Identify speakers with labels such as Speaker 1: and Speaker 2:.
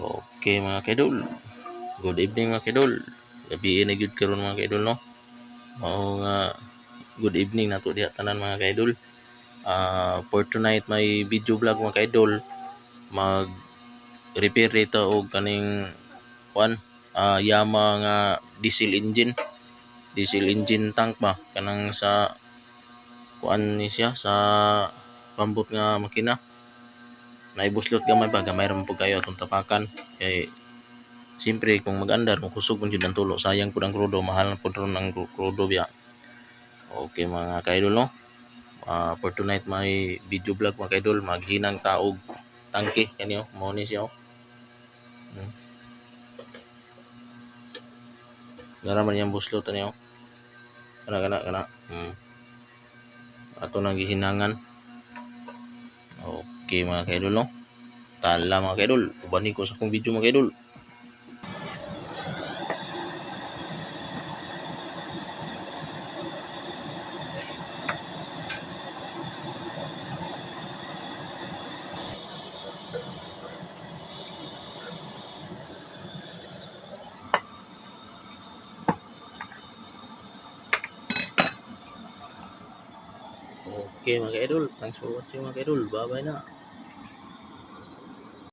Speaker 1: Okay mga kaidol, good evening mga kaidol. Gabi na gyud karon mga kaidol no. Mao nga good evening nato diha tanan mga kaidol. For tonight may video vlog mga kaidol. Mag repair rito og kaning kuan Yama nga diesel engine tank ba kanang sa kuan ni siya sa pambot nga makina. Naibuslot gamay ra man pud kayo atong tapakan kay siyempre kung mag-andar kung kusog man jud ang tulo sayang pud ang krudo, mahal na pud ron ang krudo biya. Okay mga kaidol no. For tonight may video vlog mga kaidol, maghinang taog tangke kanyo mo ni siya. Gara man yang buslot niyo. Kana. Ato nang gihinangan. Okay mga kaidol no. Tala mga kaidol, ubani ko sa akong video mga kaidol. Okay mga kaidol, thanks for watching mga kaidol. Bye bye na.